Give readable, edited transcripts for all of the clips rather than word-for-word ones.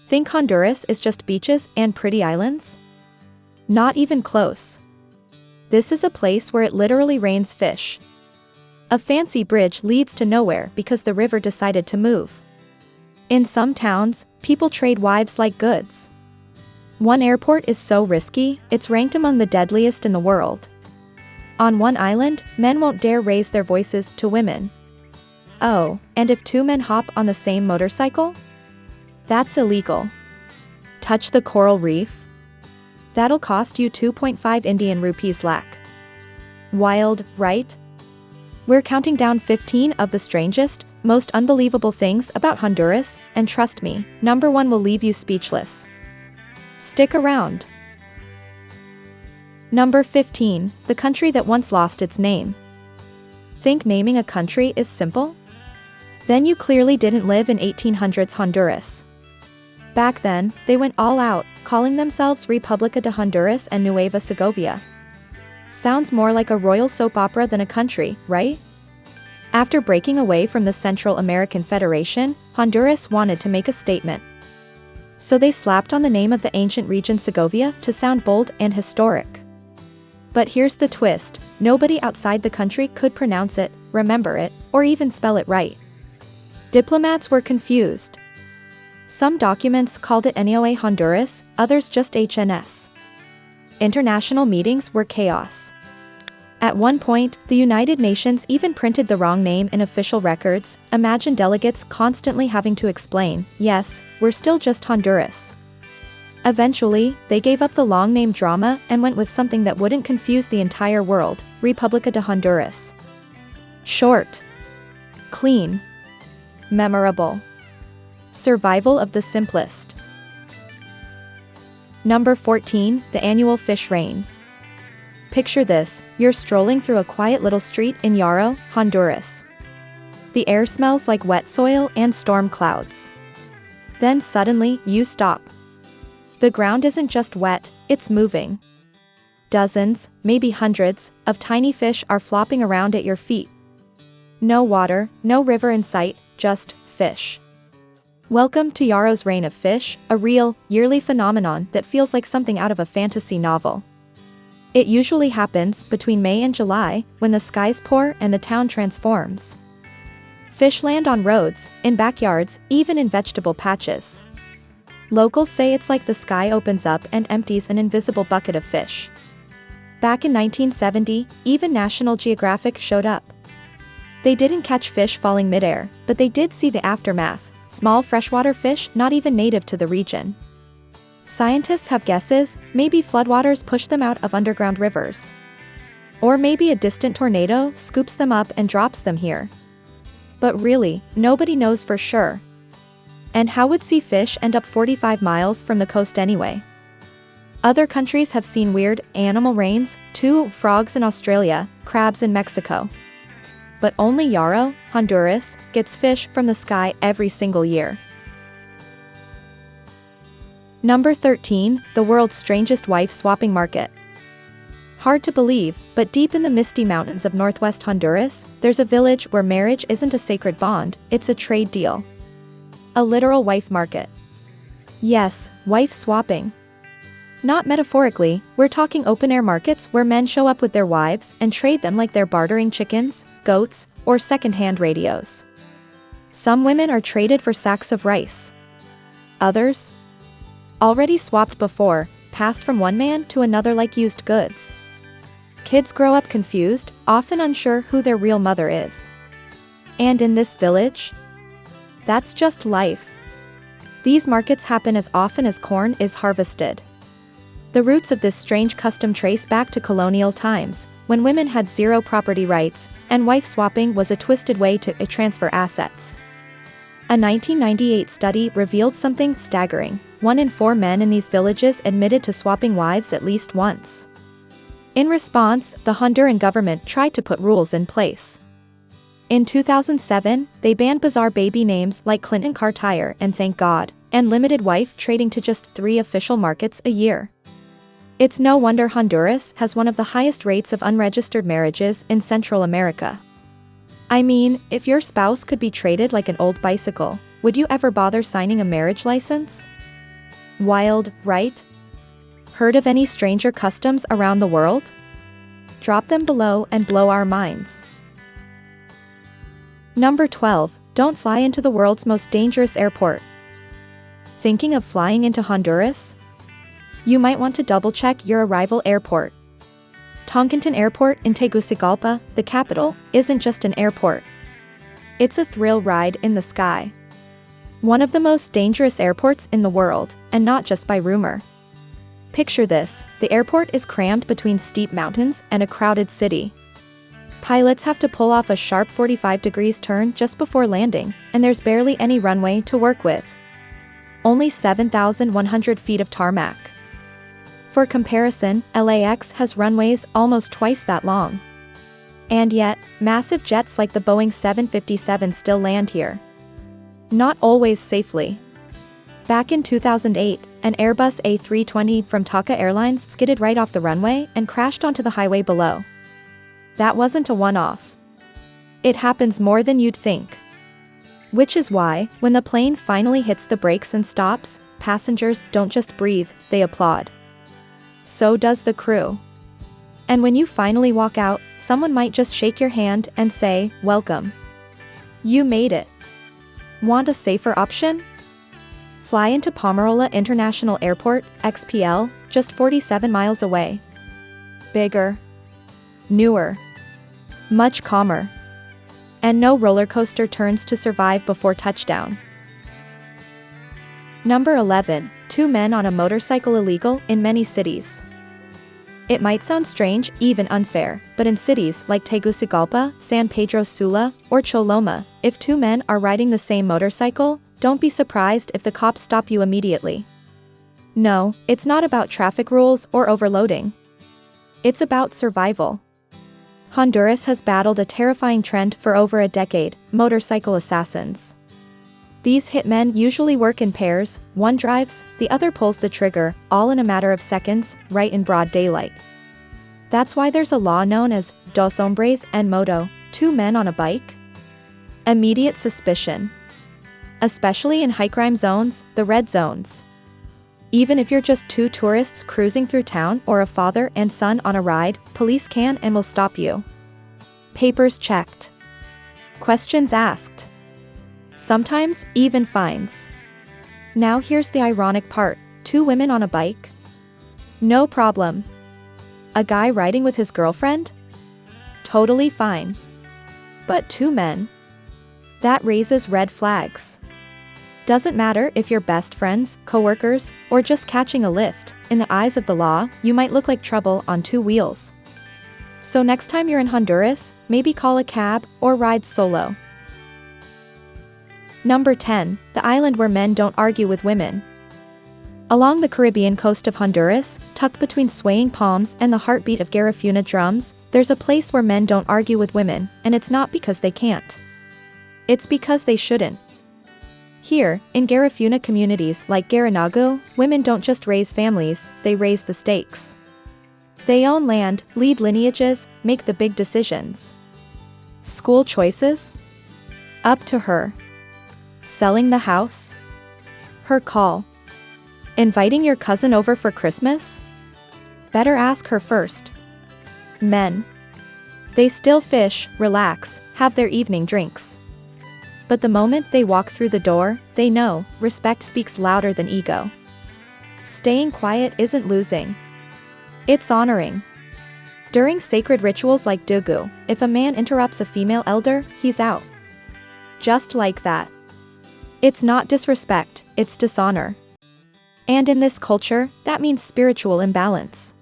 Think Honduras is just beaches and pretty islands? Not even close. This is a place where it literally rains fish. A fancy bridge leads to nowhere because the river decided to move. In some towns, people trade wives like goods. One airport is so risky, it's ranked among the deadliest in the world. On one island, men won't dare raise their voices to women. Oh, and if two men hop on the same motorcycle? That's illegal. Touch the coral reef? That'll cost you 2.5 Indian rupees lakh. Wild, right? We're counting down 15 of the strangest, most unbelievable things about Honduras, and trust me, number 1 will leave you speechless. Stick around. Number 15, the country that once lost its name. Think naming a country is simple? Then you clearly didn't live in 1800s Honduras. Back then, they went all out, calling themselves República de Honduras and Nueva Segovia. Sounds more like a royal soap opera than a country, right? After breaking away from the Central American Federation, Honduras wanted to make a statement. So they slapped on the name of the ancient region Segovia to sound bold and historic. But here's the twist, nobody outside the country could pronounce it, remember it, or even spell it right. Diplomats were confused. Some documents called it NOA Honduras, others just HNS. International meetings were chaos. At one point, the United Nations even printed the wrong name in official records. Imagine delegates constantly having to explain, yes, we're still just Honduras. Eventually, they gave up the long name drama and went with something that wouldn't confuse the entire world, República de Honduras. Short. Clean. Memorable. Survival of the simplest. Number 14, the annual fish rain. Picture this, you're strolling through a quiet little street in Yarrow, Honduras. The air smells like wet soil and storm clouds. Then suddenly, you stop. The ground isn't just wet, it's moving. Dozens, maybe hundreds, of tiny fish are flopping around at your feet. No water, no river in sight, just fish. Welcome to Yarrow's Reign of Fish, a real, yearly phenomenon that feels like something out of a fantasy novel. It usually happens between May and July, when the skies pour and the town transforms. Fish land on roads, in backyards, even in vegetable patches. Locals say it's like the sky opens up and empties an invisible bucket of fish. Back in 1970, even National Geographic showed up. They didn't catch fish falling midair, but they did see the aftermath. Small freshwater fish not even native to the region. Scientists have guesses, maybe floodwaters push them out of underground rivers. Or maybe a distant tornado scoops them up and drops them here. But really, nobody knows for sure. And how would sea fish end up 45 miles from the coast anyway? Other countries have seen weird animal rains, too, frogs in Australia, crabs in Mexico. But only Yarrow, Honduras, gets fish from the sky every single year. Number 13, the world's strangest wife-swapping market. Hard to believe, but deep in the misty mountains of northwest Honduras, there's a village where marriage isn't a sacred bond, it's a trade deal. A literal wife market. Yes, wife swapping. Not metaphorically, we're talking open-air markets where men show up with their wives and trade them like they're bartering chickens, goats, or second-hand radios. Some women are traded for sacks of rice. Others? Already swapped before, passed from one man to another like used goods. Kids grow up confused, often unsure who their real mother is. And in this village? That's just life. These markets happen as often as corn is harvested. The roots of this strange custom trace back to colonial times, when women had zero property rights, and wife swapping was a twisted way to transfer assets. A 1998 study revealed something staggering. 1 in 4 men in these villages admitted to swapping wives at least once. In response, the Honduran government tried to put rules in place. In 2007, they banned bizarre baby names like Clinton Cartier and Thank God, and limited wife trading to just 3 official markets a year. It's no wonder Honduras has one of the highest rates of unregistered marriages in Central America. I mean, if your spouse could be traded like an old bicycle, would you ever bother signing a marriage license? Wild, right? Heard of any stranger customs around the world? Drop them below and blow our minds. Number 12. Don't fly into the world's most dangerous airport. Thinking of flying into Honduras? You might want to double-check your arrival airport. Toncontín Airport in Tegucigalpa, the capital, isn't just an airport. It's a thrill ride in the sky. One of the most dangerous airports in the world, and not just by rumor. Picture this, the airport is crammed between steep mountains and a crowded city. Pilots have to pull off a sharp 45 degrees turn just before landing, and there's barely any runway to work with. Only 7,100 feet of tarmac. For comparison, LAX has runways almost twice that long. And yet, massive jets like the Boeing 757 still land here. Not always safely. Back in 2008, an Airbus A320 from Taka Airlines skidded right off the runway and crashed onto the highway below. That wasn't a one-off. It happens more than you'd think. Which is why, when the plane finally hits the brakes and stops, passengers don't just breathe, they applaud. So does the crew. And when you finally walk out, someone might just shake your hand and say, "Welcome. You made it." Want a safer option? Fly into Palmarola International Airport, XPL, just 47 miles away. Bigger. Newer. Much calmer. And no roller coaster turns to survive before touchdown. Number 11. 2 men on a motorcycle illegal in many cities. It might sound strange, even unfair, but in cities like Tegucigalpa, San Pedro Sula, or Choloma, if 2 men are riding the same motorcycle, don't be surprised if the cops stop you immediately. No, it's not about traffic rules or overloading. It's about survival. Honduras has battled a terrifying trend for over a decade: motorcycle assassins. These hitmen usually work in pairs, one drives, the other pulls the trigger, all in a matter of seconds, right in broad daylight. That's why there's a law known as Dos Hombres en Moto, 2 men on a bike. Immediate suspicion. Especially in high crime zones, the red zones. Even if you're just 2 tourists cruising through town or a father and son on a ride, police can and will stop you. Papers checked. Questions asked. Sometimes, even fines. Now here's the ironic part: 2 women on a bike? No problem. A guy riding with his girlfriend? Totally fine. But 2 men? That raises red flags. Doesn't matter if you're best friends, coworkers, or just catching a lift, in the eyes of the law, you might look like trouble on 2 wheels. So next time you're in Honduras, maybe call a cab or ride solo. Number 10. The island where men don't argue with women. Along the Caribbean coast of Honduras, tucked between swaying palms and the heartbeat of Garifuna drums, there's a place where men don't argue with women, and it's not because they can't. It's because they shouldn't. Here, in Garifuna communities like Garinagu, women don't just raise families, they raise the stakes. They own land, lead lineages, make the big decisions. School choices? Up to her. Selling the house? Her call. Inviting your cousin over for Christmas? Better ask her first. Men. They still fish, relax, have their evening drinks. But the moment they walk through the door, they know, respect speaks louder than ego. Staying quiet isn't losing. It's honoring. During sacred rituals like Dugu, if a man interrupts a female elder, he's out. Just like that. It's not disrespect, it's dishonor. And in this culture, that means spiritual imbalance.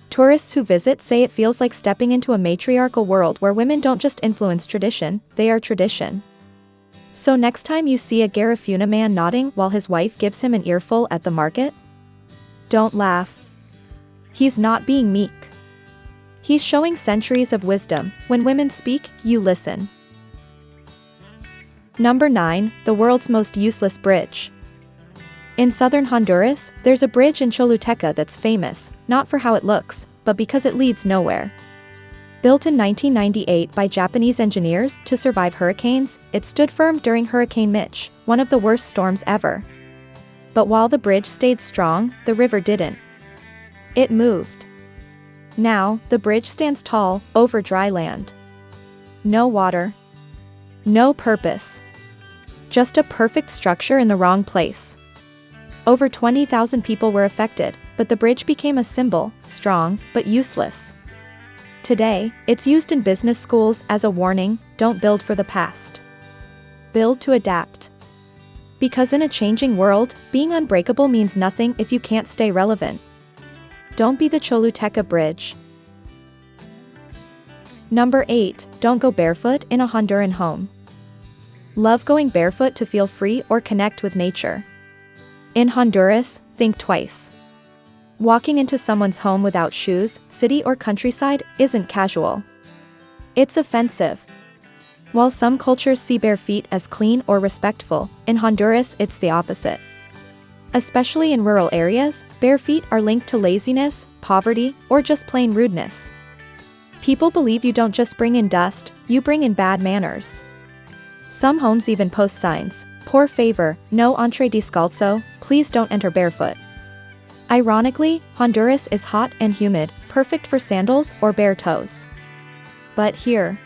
Tourists who visit say it feels like stepping into a matriarchal world where women don't just influence tradition, they are tradition. So next time you see a Garifuna man nodding while his wife gives him an earful at the market, don't laugh. He's not being meek. He's showing centuries of wisdom. When women speak, you listen. Number 9. The world's most useless bridge. In southern Honduras, there's a bridge in Choluteca that's famous, not for how it looks, but because it leads nowhere. Built in 1998 by Japanese engineers to survive hurricanes, it stood firm during Hurricane Mitch, one of the worst storms ever. But while the bridge stayed strong, the river didn't. It moved. Now, the bridge stands tall, over dry land. No water. No purpose. Just a perfect structure in the wrong place. Over 20,000 people were affected, but the bridge became a symbol, strong, but useless. Today, it's used in business schools as a warning: don't build for the past. Build to adapt. Because in a changing world, being unbreakable means nothing if you can't stay relevant. Don't be the Choluteca Bridge. Number 8, don't go barefoot in a Honduran home. Love going barefoot to feel free or connect with nature. In Honduras, think twice. Walking into someone's home without shoes, city or countryside, isn't casual. It's offensive. While some cultures see bare feet as clean or respectful, in Honduras it's the opposite. Especially in rural areas, bare feet are linked to laziness, poverty, or just plain rudeness. People believe you don't just bring in dust, you bring in bad manners. Some homes even post signs: "Por favor, no entre descalzo, please don't enter barefoot." Ironically, Honduras is hot and humid, perfect for sandals or bare toes. But here,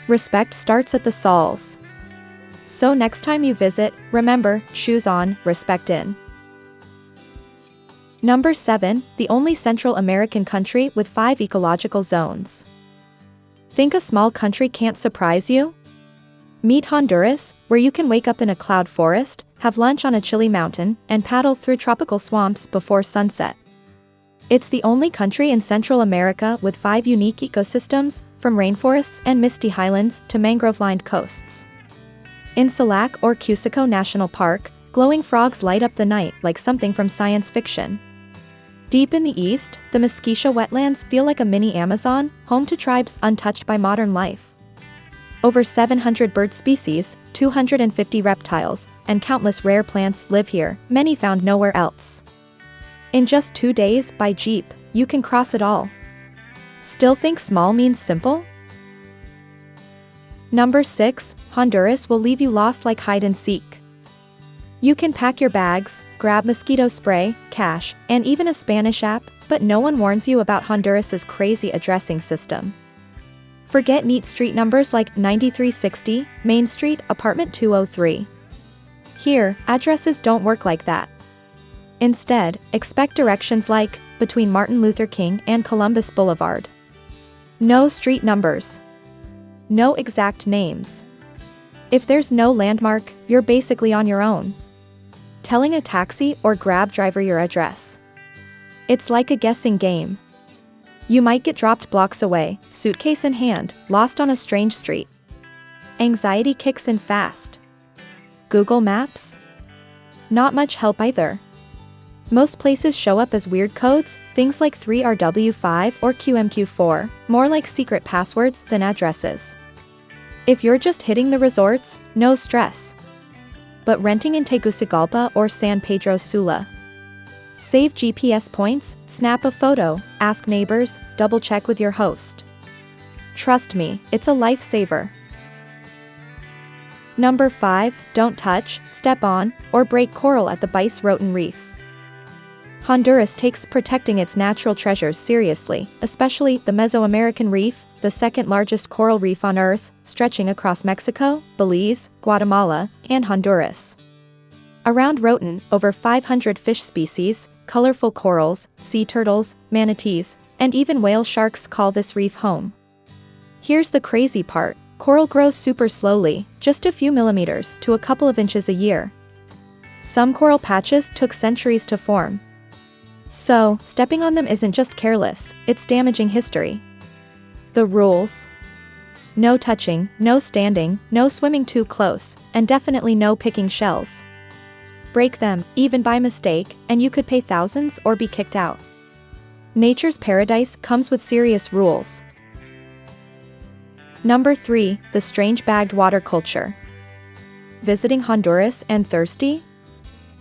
respect starts at the soles. So next time you visit, remember, shoes on, respect in. Number 7, the only Central American country with 5 ecological zones. Think a small country can't surprise you? Meet Honduras, where you can wake up in a cloud forest, have lunch on a chilly mountain, and paddle through tropical swamps before sunset. It's the only country in Central America with 5 unique ecosystems, from rainforests and misty highlands to mangrove-lined coasts. In Salac or Cusico National Park, glowing frogs light up the night like something from science fiction. Deep in the east, the Mesquite wetlands feel like a mini Amazon, home to tribes untouched by modern life. Over 700 bird species, 250 reptiles, and countless rare plants live here, many found nowhere else. In just 2 days, by jeep, you can cross it all. Still think small means simple? Number 6, Honduras will leave you lost like hide and seek. You can pack your bags, grab mosquito spray, cash, and even a Spanish app, but no one warns you about Honduras's crazy addressing system. Forget neat street numbers like 9360, Main Street, Apartment 203. Here, addresses don't work like that. Instead, expect directions like, between Martin Luther King and Columbus Boulevard. No street numbers. No exact names. If there's no landmark, you're basically on your own. Telling a taxi or Grab driver your address. It's like a guessing game. You might get dropped blocks away, suitcase in hand, lost on a strange street. Anxiety kicks in fast. Google Maps? Not much help either. Most places show up as weird codes, things like 3RW5 or QMQ4, more like secret passwords than addresses. If you're just hitting the resorts, no stress. But renting in Tegucigalpa or San Pedro Sula. Save GPS points, snap a photo, ask neighbors, double-check with your host. Trust me, it's a lifesaver. Number 5, don't touch, step on, or break coral at the Bice-Roten Reef. Honduras takes protecting its natural treasures seriously, especially the Mesoamerican Reef, the second largest coral reef on Earth, stretching across Mexico, Belize, Guatemala, and Honduras. Around Roten, over 500 fish species, colorful corals, sea turtles, manatees, and even whale sharks call this reef home. Here's the crazy part: coral grows super slowly, just a few millimeters to a couple of inches a year. Some coral patches took centuries to form. So, stepping on them isn't just careless, it's damaging history. The rules: no touching, no standing, no swimming too close, and definitely no picking shells. Break them, even by mistake, and you could pay thousands or be kicked out. Nature's paradise comes with serious rules. Number 3, the strange bagged water culture. Visiting Honduras and thirsty?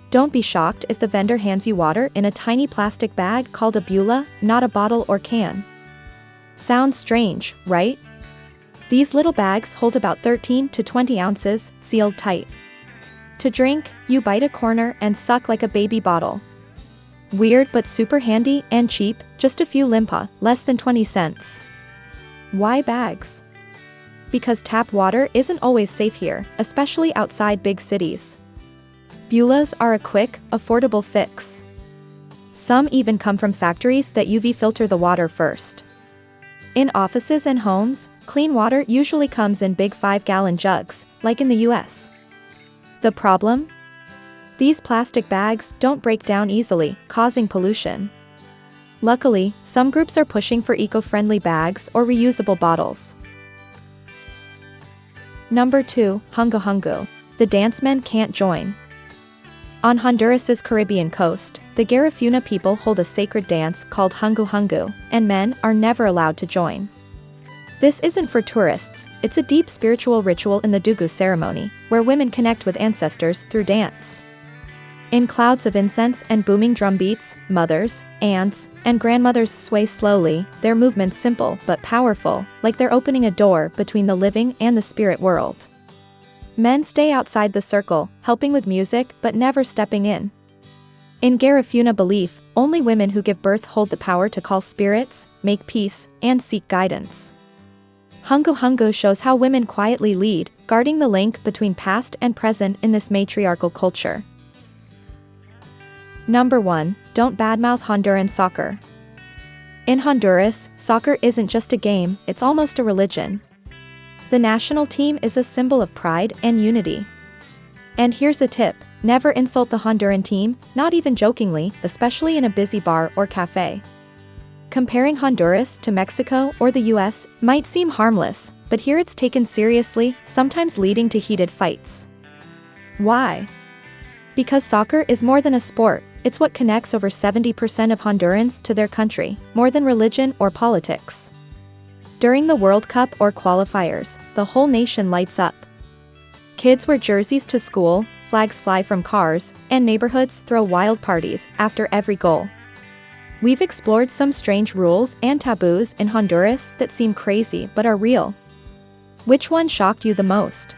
Don't be shocked if the vendor hands you water in a tiny plastic bag called a bula, not a bottle or can. Sounds strange, right? These little bags hold about 13 to 20 ounces, sealed tight. To drink, you bite a corner and suck like a baby bottle. Weird but super handy and cheap, just a few limpa, less than 20 cents. Why bags? Because tap water isn't always safe here, especially outside big cities. Bulas are a quick, affordable fix. Some even come from factories that UV filter the water first. In offices and homes, clean water usually comes in big 5-gallon jugs, like in the US. The problem? These plastic bags don't break down easily, causing pollution. Luckily, some groups are pushing for eco-friendly bags or reusable bottles. Number 2, Hungo Hungo. The dance men can't join. On Honduras's Caribbean coast, the Garifuna people hold a sacred dance called Hungo Hungo, and men are never allowed to join. This isn't for tourists, it's a deep spiritual ritual in the Dugu ceremony, where women connect with ancestors through dance. In clouds of incense and booming drum beats, mothers, aunts, and grandmothers sway slowly, their movements simple but powerful, like they're opening a door between the living and the spirit world. Men stay outside the circle, helping with music but never stepping in. In Garifuna belief, only women who give birth hold the power to call spirits, make peace, and seek guidance. Hungo Hungo shows how women quietly lead, guarding the link between past and present in this matriarchal culture. Number 1, don't badmouth Honduran soccer. In Honduras, soccer isn't just a game, it's almost a religion. The national team is a symbol of pride and unity. And here's a tip, never insult the Honduran team, not even jokingly, especially in a busy bar or cafe. Comparing Honduras to Mexico or the US might seem harmless, but here it's taken seriously, sometimes leading to heated fights. Why? Because soccer is more than a sport, it's what connects over 70% of Hondurans to their country, more than religion or politics. During the World Cup or qualifiers, the whole nation lights up. Kids wear jerseys to school, flags fly from cars, and neighborhoods throw wild parties after every goal. We've explored some strange rules and taboos in Honduras that seem crazy but are real. Which one shocked you the most?